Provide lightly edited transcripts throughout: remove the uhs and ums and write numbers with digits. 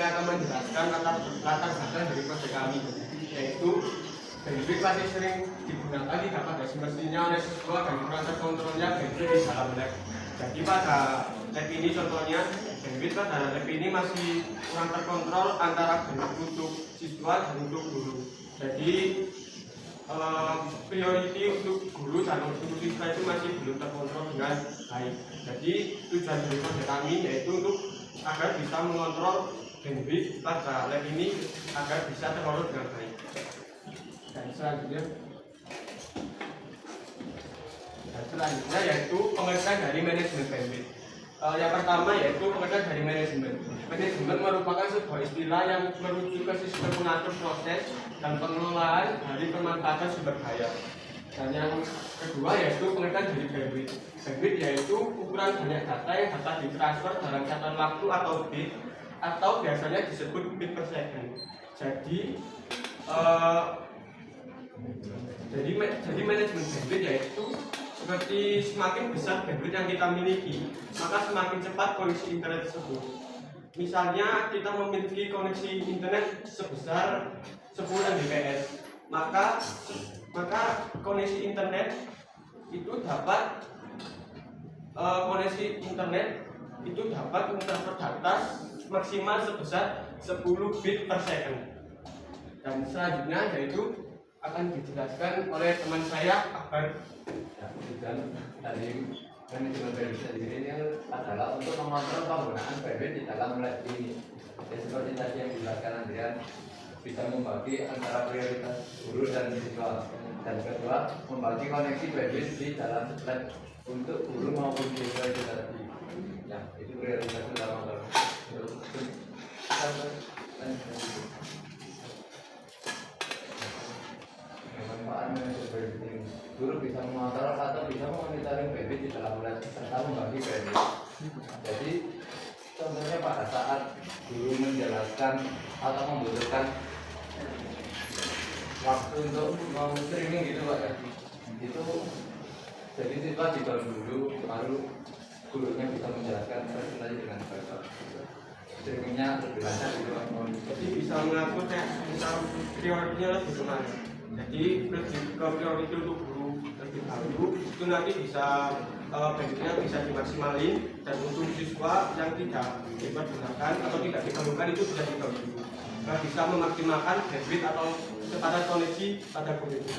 yang akan menjelaskan latar belakang dari proyek kami, yaitu bandwidth masih sering digunakan tidak pada semestinya oleh siswa dan kurang terkontrolnya bandwidth di dalam lab. Jadi pada lab ini contohnya bandwidth pada lab ini masih kurang terkontrol antara bandwidth untuk siswa dan untuk guru. Jadi priority untuk guru dan untuk siswa itu masih belum terkontrol dengan baik. Jadi tujuan dari proyek kami yaitu untuk agar bisa mengontrol bandwidth pada lab ini agar bisa terkontrol dengan baik. Dan selanjutnya yaitu pengertian dari manajemen bandwidth. Yang pertama yaitu pengertian dari manajemen. Manajemen merupakan sebuah istilah yang merujuk ke sistem mengatur proses dan pengelolaan dari pemanfaatan sumber daya. Dan yang kedua yaitu pengertian dari bandwidth. Bandwidth yaitu ukuran banyak data yang dapat ditransfer dalam catatan waktu atau bit, atau biasanya disebut bit per second. Jadi manajemen bandwidth yaitu seperti semakin besar bandwidth yang kita miliki, maka semakin cepat koneksi internet tersebut. Misalnya kita memiliki koneksi internet sebesar 10 Mbps, maka koneksi internet itu dapat mentransfer data maksimal sebesar 10 bit per second. Dan selanjutnya yaitu akan dijelaskan oleh teman saya Akbar. Dan dari manajemen bandwidth sendiri ini adalah untuk mengontrol penggunaan bandwidth di dalam lab ini. Ya, seperti tadi yang dijelaskan Andrian, bisa membagi antara prioritas guru dan siswa. Dan kedua, membagi koneksi bandwidth di dalam lab untuk guru maupun siswa itu tadi. Ya, itu prioritas utama. Manfaat manajemen bandwidth ini, guru bisa mengontrol atau bisa memonitoring bandwidth di dalam lab serta membagi bandwidth. Jadi contohnya pada saat guru menjelaskan atau membutuhkan waktu untuk mau streaming gitu Pak ya, itu jadi siswa didown dulu baru gurunya bisa menjelaskan presentasi dengan baik. Streamingnya lebih lancar gitu Pak. Jadi bisa mengatur misal prioritasnya lebih kemana. Jadi ke prioritas untuk guru lebih dahulu itu nanti bisa bandwidthnya bisa dimaksimalin, dan untuk siswa yang tidak dipergunakan atau tidak diperlukan itu bisa didahului. Nah, bisa memaksimalkan bandwidth atau kecepatan koneksi pada guru itu.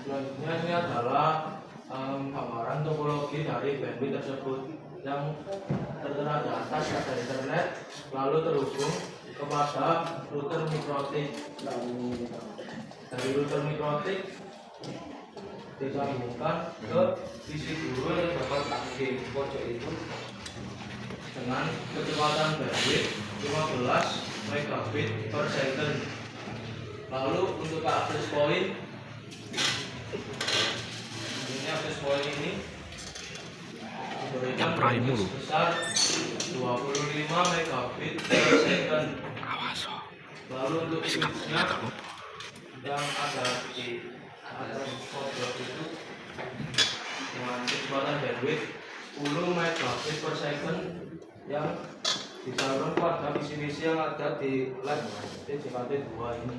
Selanjutnya ini adalah gambaran topologi dari bandwidth tersebut yang tertera di atas ada internet lalu terhubung kepada router mikrotik. Dari router mikrotik disambungkan ke PC guru yang dapat aktif pojok itu dengan kecepatan bandwidth 15 megabit per second. Lalu untuk akses point, ini akses point ini diberikan sebesar 25 megabit per second. Lalu untuk switchnya yang ada di atas pojok itu dengan kecepatan bandwidth 10 megabit per second yang disalurkan pada visi-visi yang ada di lab TJKT 2 ini.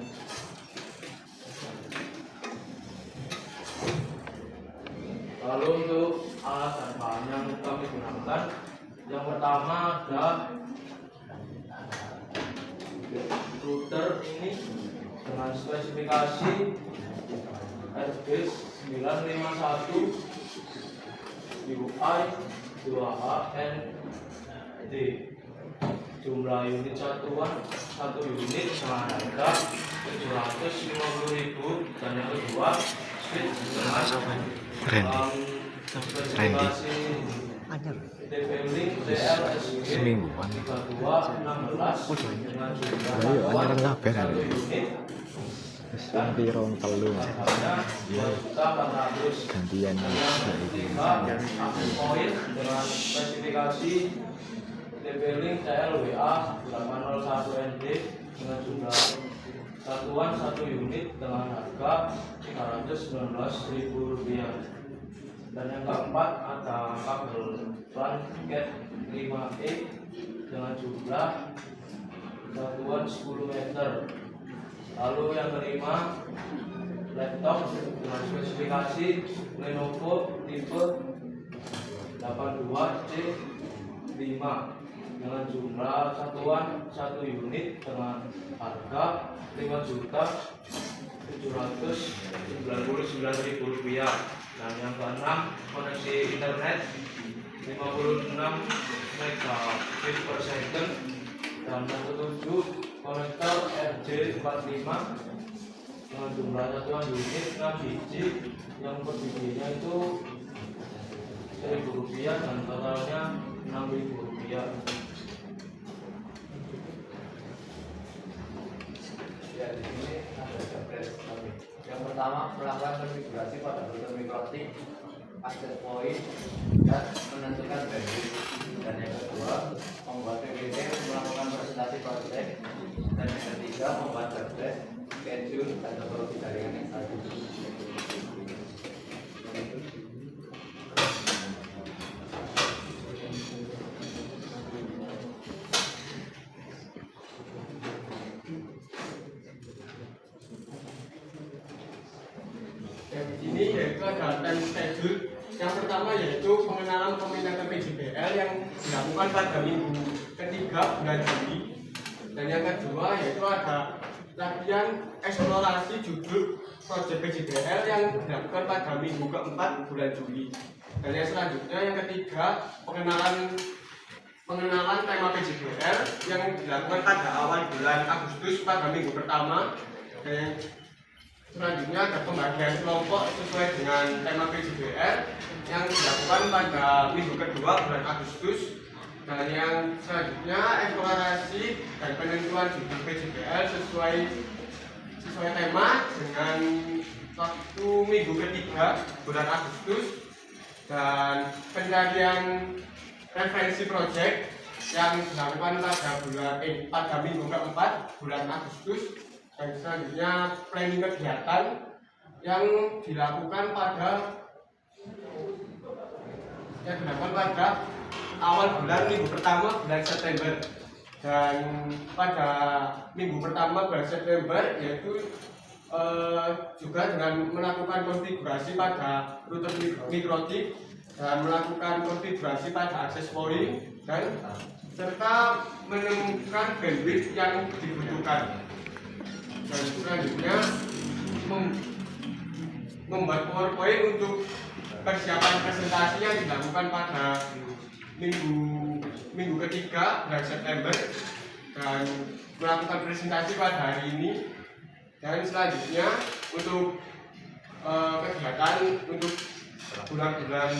Lalu untuk alat dan bahan yang kami gunakan, yang pertama ada router ini dengan spesifikasi RBase 951 UI 2HND. Jumlah unit satuan 1 unit dengan harga 750.000, dan yang kedua switch dengan spesifikasi TP-Link DLSG 3216 dengan jumlah satuan 1 unit dan pirong telu gantian poin dengan spesifikasi TP-Link CLWA 801ND dengan jumlah satuan 1 unit dengan harga Rp319.000. Dan yang keempat ada kabel LAN Cat 5E dengan jumlah satuan 10 meter. Lalu yang kelima, laptop dengan spesifikasi Lenovo tipe 82C5 dengan jumlah satuan 1 unit dengan harga Rp5.799.000. Dan yang keenam, koneksi internet 56 Mbps per second. Dan yang ketujuh, konektor RJ45 dengan jumlah satuan unit 6 biji, yang per bijinya itu Rp1.000 dan totalnya Rp6.000. Ya, di sini ada jabres kami. Yang pertama, melakukan konfigurasi pada router mikrotik, access point, dan menentukan bandwidth. Dan yang kedua, membuat PPT, melakukan presentasi project. Dan yang ketiga, membuat jabres, schedule, dan topologi jaringan yang selanjutnya. Di sini yaitu ada time schedule. Yang pertama yaitu pengenalan pemindahan PJBL yang dilakukan pada minggu ketiga bulan Juli. Dan yang kedua yaitu ada latihan eksplorasi judul proyek PJBL yang dilakukan pada minggu keempat bulan Juli. Dan yang selanjutnya yang ketiga pengenalan tema PJBL yang dilakukan pada awal bulan Agustus pada minggu pertama. Dan selanjutnya ada pembagian kelompok sesuai dengan tema PJBL yang dilakukan pada minggu kedua bulan Agustus. Dan yang selanjutnya eksplorasi dan penentuan judul PJBL sesuai tema dengan waktu minggu ketiga bulan Agustus. Dan pencarian referensi proyek yang dilakukan pada minggu keempat bulan Agustus. Dan selanjutnya planning kegiatan yang dilakukan pada awal bulan minggu pertama bulan September. Dan pada minggu pertama bulan September yaitu juga dengan melakukan konfigurasi pada router mikrotik dan melakukan konfigurasi pada access point dan serta menemukan bandwidth yang dibutuhkan. Dan selanjutnya membuat PowerPoint untuk persiapan presentasi yang dilakukan pada minggu ketiga bulan September dan melakukan presentasi pada hari ini. Dan selanjutnya untuk kegiatan untuk bulan-bulan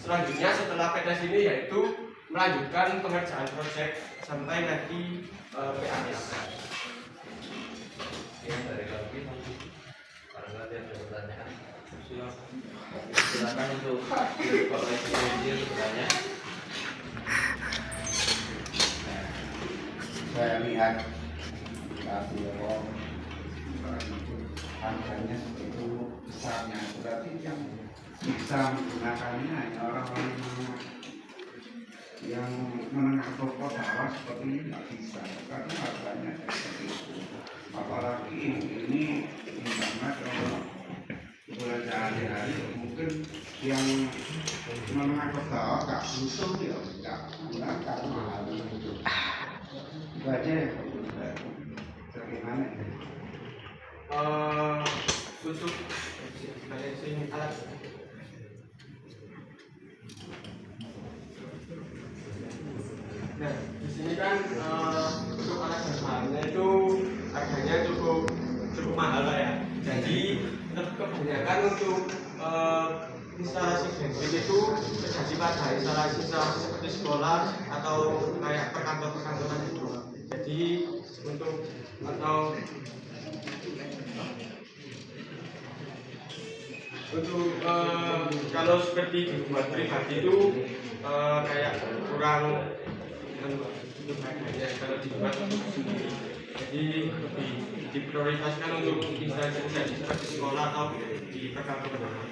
selanjutnya setelah PTS ini yaitu melanjutkan pengerjaan proyek sampai nanti PAS. Yang dari kami, barangkali ada pertanyaan. Silakan untuk Bapak Ibu bertanya. Saya lihat harganya segitu besarnya, berarti yang bisa menggunakannya hanya orang-orang yang menengah ke bawah seperti ini nggak bisa, karena harganya seperti itu. Apalagi ini internet kalau belanja hari-hari, mungkin yang menengah ke bawah nggak butuh ya nggak gunakan mahal itu. Itu aja ya, bagaimana ya? Untuk alat nah di sini kan untuk alat dasarnya itu harganya cukup mahal lah ya. Jadi kebanyakan untuk instalasi bandwidth itu terjadi pada instalasi seperti sekolah atau kayak perkantoran itu. Jadi kalau seperti di rumah pribadi itu kayak kurang kalau dibuat sendiri. Jadi diprioritaskan untuk instalasi seperti sekolah atau di perkantoran.